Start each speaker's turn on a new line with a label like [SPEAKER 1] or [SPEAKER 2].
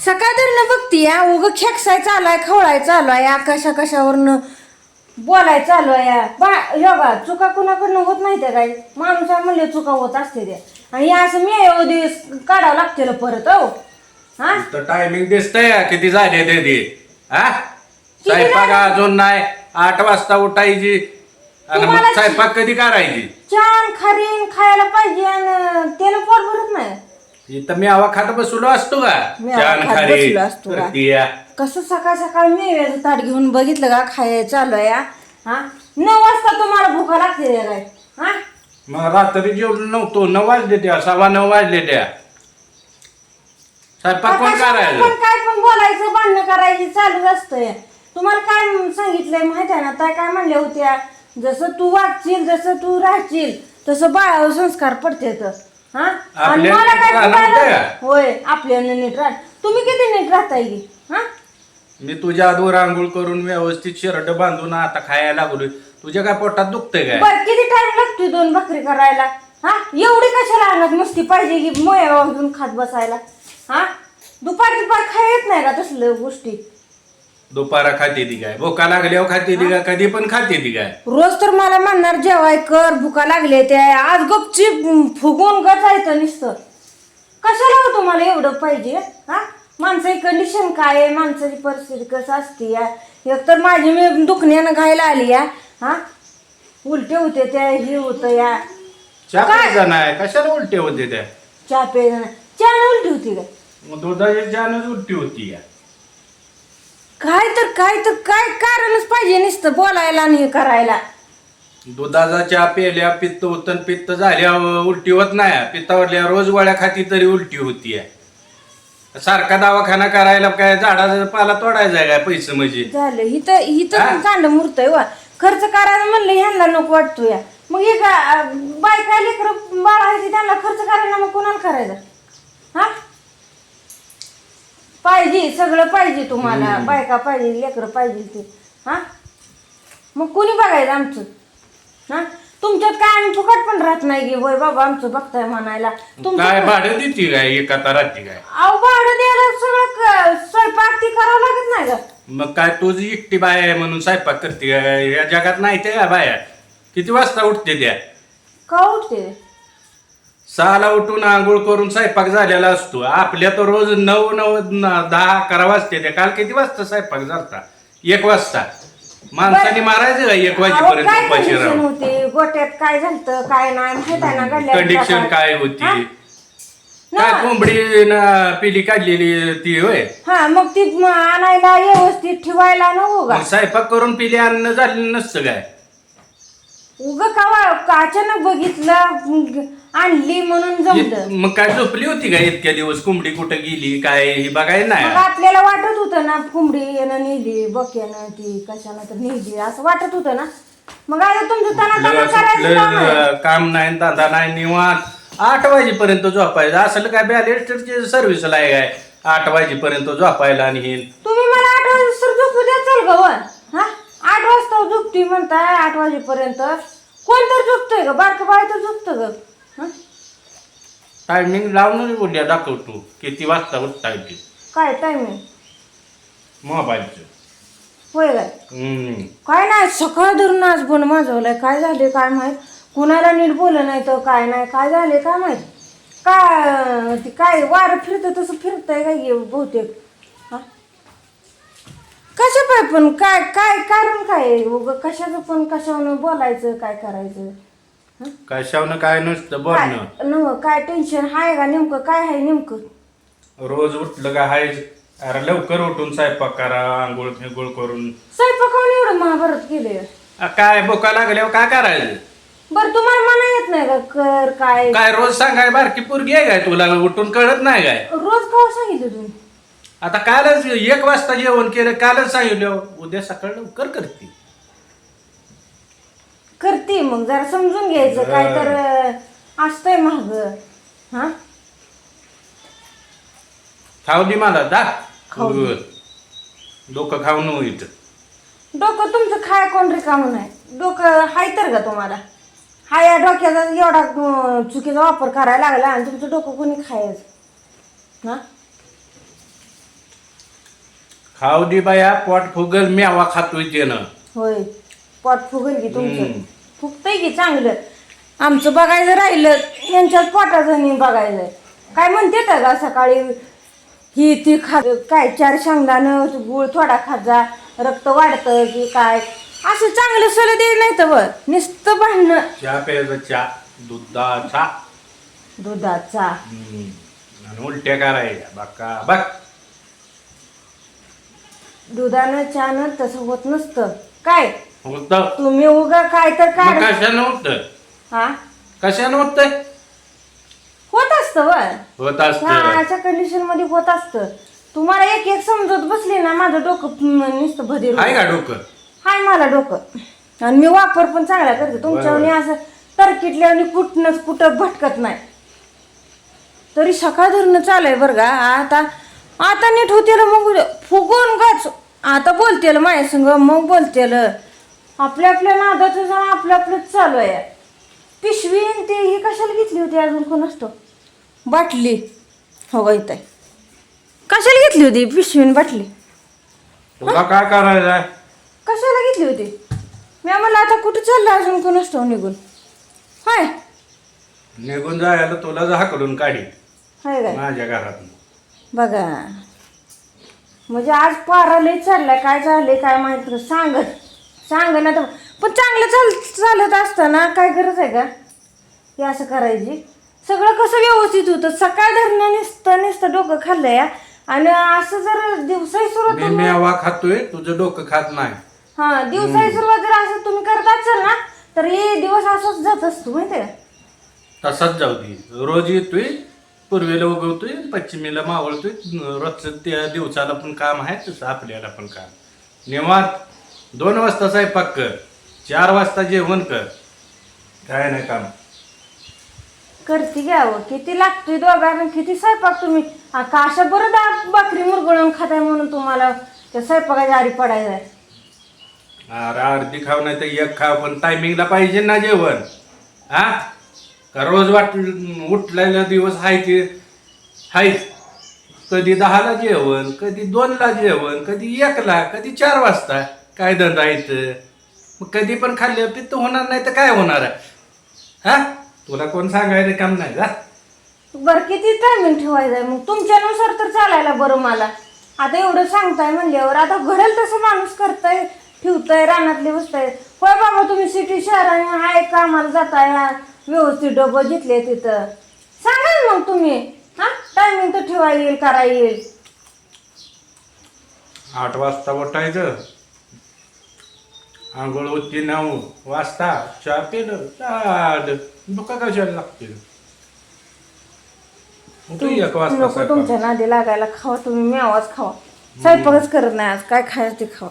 [SPEAKER 1] सकाळधरनं बघती या उग खेकसाय चालूय खवळाय चालूय या कशा कशावरनं बोलाय चालूय या बा योगा चुका कुणाकडनं होत नाही त्या काय माणूस म्हणले चुका होत असते त्या आणि असं मी दिवस काढावं लागते परत हो हा
[SPEAKER 2] तर टायमिंग दिसतंय किती झाले ते हा स्वयंपाक अजून नाही 8 वाजता उठायची आणि मग स्वयंपाक कधी करायची
[SPEAKER 1] छान खारीन खायला पाहिजे आणि त्याला पोट भरत नाही
[SPEAKER 2] इथं मी आवा खात बसलो असतो का छान खारी करती या.
[SPEAKER 1] कसं सकाळ सकाळ मेव्याचं ताट घेऊन बघितलं का खायला चालू आहे हा 9 वाजता तुम्हाला भुका लागते काय हा
[SPEAKER 2] मग रात्री जेवलो नव्हतो 9 वाजले त्या 9:15 वाजले त्या स्वयंपाक कोण करायचं
[SPEAKER 1] पण काय पण बोलायचं भांडणं करायची चालूच असतंय तुम्हाला काय सांगितलंय माहिती आहे ना त्या काय म्हणल्या होत्या जसं तू वागशील जसं तू राहशील तसं बाळावर संस्कार पडते तर हा आणि मला काय होय आपल्यानं नीट राह तुम्ही किती नीट राहताय की हा
[SPEAKER 2] मी तुझ्या आधीवर आंघोळ करून व्यवस्थित शर्ट बांधून आता खायला लागलोय तुझ्या काय पोटात दुखतंय काय
[SPEAKER 1] बर किती टाइम लागतोय 2 भाकरी करायला हा एवढी कशाला अंगात मस्ती पाहिजे की मोया घेऊन खात बसायला हा दुपार खाय येत नाही का तसलं गोष्टी
[SPEAKER 2] दुपारा खाते ती काय भुका लागल्यावर खाते ती काय कधी पण खाते ती काय
[SPEAKER 1] रोज तर मला म्हणणार जेवाय कर भुका लागले ते आज गपची फुगून गचायचं नुसतं कशाला हो तुम्हाला एवढं पाहिजे हा माणसाची कंडिशन काय आहे माणसाची परिस्थिती कसं असते या एकतर माझी मी दुखण्यानं घायला आली या हा उलटे होते त्या हे होतं या
[SPEAKER 2] चहा प्यायचा नाही कशाला उलटे होते त्या
[SPEAKER 1] चहा प्यायला चहा उलटी होती काय
[SPEAKER 2] मग दुधाची चहानच उलटी होती या
[SPEAKER 1] काय कारणच पाहिजे नुसतं बोलायला आणि हे करायला
[SPEAKER 2] दुधाचा चहा प्यायल्या पित्त होतं पित्त झाल्या उलटी होत नाही पित्तावरल्या रोज गोळ्या खाती तरी उलटी होती सारखा दवाखाना करायला काय झाडाचा पाला तोडायचा काय पैसे म्हणजे
[SPEAKER 1] झालं हिथं कांड मुरतय वा खर्च करायला म्हणलं ह्यांना नको वाटतो या मग हे का बायका लेकरं बाळायची त्यांना खर्च करायला मग कोणाला करायचा हा पाहिजे सगळं पाहिजे तुम्हाला बायका पाहिजे लेकरं पाहिजे ते हा मग कोणी बघायचं आमचं हा तुमच्यात काय आम्ही फुकट पण राहत नाही की होय बाबा आमचं बघताय म्हणायला
[SPEAKER 2] काय भाडं देते काय एका ताराची काय
[SPEAKER 1] अहो भाडं द्यायला सगळं स्वयंपाक ती करावं लागत नाही का
[SPEAKER 2] मग काय तुझी एकटी बाय आहे म्हणून स्वयंपाक करते या जगात नाही ते का बाया किती वाजता उठते त्या
[SPEAKER 1] का उठते
[SPEAKER 2] 6ला उठून आंघोळ करून स्वयंपाक झालेला असतो आपल्या तर रोज 9, 10, 11 वाजते त्या काल किती वाजता स्वयंपाक झालता 1 वाजता माणसाने मारायचं का 1 वाजेपर्यंत उपाशी राहून
[SPEAKER 1] होते गोट्यात काय झालं काय नाही माहित आहे ना
[SPEAKER 2] कंडिशन काय होती काय कोंबडी पिली काढलेली ती होय
[SPEAKER 1] हा मग ती आणायला व्यवस्थित ठेवायला नको का
[SPEAKER 2] स्वयंपाक करून पिली अन्न झालेलं नसतं काय
[SPEAKER 1] उग का अचानक बघितलं आणली म्हणून जमलं
[SPEAKER 2] मग काय झोपली होती का इतक्या दिवस कोंबडी कुठं गेली काय ही बघायला नाही
[SPEAKER 1] आपल्याला वाटत होतं ना कोंबडी यानं नेली बक्यानं ती कशानं तर नेली असं वाटत होतं ना मग आता तुमचं तना करायचं
[SPEAKER 2] काम नाही धंदा नाही निवांत 8 वाजेपर्यंत झोपायचं असलं काय बॅलेस्टरची सर्व्हिसला आहे काय 8 वाजेपर्यंत झोपायला आणि हे
[SPEAKER 1] तुम्ही मला 8 वाजता झोपू द्या चल गवन हा 8 वाजता झोपती म्हणताय 8 वाजेपर्यंत कोण तर झोपतोय ग बारकं बाळ तर झोपतं ग
[SPEAKER 2] टायमिंग लावून बोलल्या दाखवतो किती वाजता उठता येते
[SPEAKER 1] काय टायमिंग
[SPEAKER 2] मोबाईलचं
[SPEAKER 1] होय काय नाही सकाळ धरून आज पण माजवलंय काय झाले काय माहित कुणाला नीट बोललं नाही तर काय नाही काय झाले काय माहित काय वारं फिरतं तसं फिरतंय काय बहुतेक हा कशा पाय पण काय काय कारण काय उग कशाचं पण कशावर बोलायचं काय करायचं
[SPEAKER 2] कशावनं काय नसतं बोलणं
[SPEAKER 1] काय टेन्शन हाय का नेमकं काय आहे नेमकं
[SPEAKER 2] रोज उठलं का हाय अरे लवकर उठून स्वयंपाक करा आंघोळ फिंगोळ करून
[SPEAKER 1] स्वयंपाकावर एवढं महाभारत केले
[SPEAKER 2] काय भुका लागल्यावर काय करायचं
[SPEAKER 1] बरं तुम्हाला मना येत नाही का कर काय
[SPEAKER 2] काय रोज सांगाय बारकी पोरगी आहे काय तुला उठून कळत नाही काय
[SPEAKER 1] रोज का सांगितलं तुम्ही
[SPEAKER 2] आता कालच 1 वाजता जेवण केलं कालच सांगितलं उद्या सकाळ लवकर
[SPEAKER 1] करते मग जरा समजून घ्यायचं काय तर असतंय महाग हा
[SPEAKER 2] खाऊ दे मला दा डोकं खाऊ नको इथं
[SPEAKER 1] डोकं तुमचं खाय कोण रिकामं नाही डोकं हाय तर का तुम्हाला हा या डोक्याचा एवढा चुकीचा वापर करायला लागला आणि तुमचं डोकं कोणी खायचं हा
[SPEAKER 2] खाऊ दे बाया, पोट फुगल, मेवा खातोय त्यानं.
[SPEAKER 1] होय पोट फुगल की तुमचं
[SPEAKER 2] हम्म.
[SPEAKER 1] फुगतंय की चांगलं. आमचं बघायचं राहिलं यांच्यात पोटाचं नाही बघायचं. काय म्हणते का सकाळी ही ती खा, काय 4 शेंगदाणं गुळ थोडा खात जा, रक्त वाढतं की काय, असं चांगलं सलं दे नाही तर बर नुसतं भांडणं.
[SPEAKER 2] चहा प्यायचा, चहा दुधाचा.
[SPEAKER 1] दुधाचा
[SPEAKER 2] आणि उलट्या करायच्या बाका बघ.
[SPEAKER 1] दुधानं चहानं तसं होत नसतं. काय
[SPEAKER 2] होत
[SPEAKER 1] तुम्ही उगा काय तर काय
[SPEAKER 2] कशानं होत,
[SPEAKER 1] हा
[SPEAKER 2] कशानं होतंय?
[SPEAKER 1] होत असतं बर
[SPEAKER 2] होत असत.
[SPEAKER 1] अशा कंडिशन मध्ये होत असतं. तुम्हाला एक एक समजत बसली ना माझं डोकं नुसतं भदीर
[SPEAKER 2] आहे का डोकं?
[SPEAKER 1] हाय मला डोकं आणि मी वापर पण चांगला करते तुमच्यावर असं तरकिटल्या आणि कुठनंच कुठं भटकत नाही. तरी सकाळ धरणं चालू आहे बरं का. आता आता नीट होतेल मग फुगून गाच. आता बोलतेल माझ्या संग मग बोलतेल. आपल्या आपल्या नादाचं जाऊन आपलं आपलंच चालू आहे. पिशवी आणि ते ही कशाला घेतली होती अजून कोण असतो बाटली हो गा इथं कशाला घेतली होती पिशवी आणि बाटली
[SPEAKER 2] तुला काय करायचंय?
[SPEAKER 1] कशाला घेतली होती? मी आम्हाला आता कुठं चाललं अजून कोण असतो निघून हाय
[SPEAKER 2] निघून जायला तुला हाकलून काढी
[SPEAKER 1] हाय काय
[SPEAKER 2] माझ्या घरात.
[SPEAKER 1] बघा म्हणजे आज पारा लय चाललाय काय चाललंय काय माहित नाही. सांग ना तर पण चांगलं चालत असताना काय गरज आहे का हे असं करायची. सगळं कसं व्यवस्थित होतं. सकाळ धरणं नुसतं डोकं खाल्लंय आणि असं जर दिवसाही
[SPEAKER 2] मी
[SPEAKER 1] सुरुवात
[SPEAKER 2] मेवा खातोय, तुझं डोकं खात नाही.
[SPEAKER 1] हा दिवसाही सुरुवात जर असं तुम्ही करत असाल ना तर हे दिवस असंच जात असतो माहितीये का.
[SPEAKER 2] तसाच जाऊ दे. रोज येतोय, पूर्वेला उगवतोय, पश्चिमेला मावळतोय. रोजचं त्या दिवसाला पण काम आहे, तसं आपल्याला पण काम. निवांत 2 वाजता स्वयंपाक कर, 4 वाजता जेवण कर, काय नाही काम.
[SPEAKER 1] करते घ्यावं किती लागतोय दोघांना किती स्वयंपाक तुम्ही का अशा बरं भाकरी मुरगळून खाताय म्हणून तुम्हाला त्या स्वयंपाकाच्या आरी पडायचं आहे.
[SPEAKER 2] अरे अर्धी खाव नाही तर एक खाव, पण टायमिंगला पाहिजे ना जेवण. हा का रोज उठलेला दिवस आहे ते हाय. कधी 10ला जेवण, कधी 2ला जेवण, कधी 1ला, कधी 4 वाजता. काय धंदा येतं मग. कधी पण खाल्लं पित्त होणार नाही तर काय होणार आहे? हा तुला कोण सांगायचं काम नाही का?
[SPEAKER 1] बरं किती टायमिंग ठेवायचं आहे मग तुमच्यानुसार तर चालायला बरं मला. आता एवढं सांगताय म्हणल्यावर आता घडेल तसं माणूस करताय ठेवताय रानातले बसताय. होय बाबा तुम्ही सिटी शहराने आहे कामाला जाताय व्यवस्थित डबं घेतले तिथं सांगा मग तुम्ही. हा टायमिंग तर ठेवा येईल करा येईल.
[SPEAKER 2] 8 वाजता उठायचं, आंघोळ होती 9 वाजता, चहा पिलं झालं. डोका कशाला लागते? तू 1 वाजता
[SPEAKER 1] नको तुमच्या नादी लागायला. खावा तुम्ही मेवाच खावा. स्वयंपाकच करत नाही आज काय खायचं ते खावा.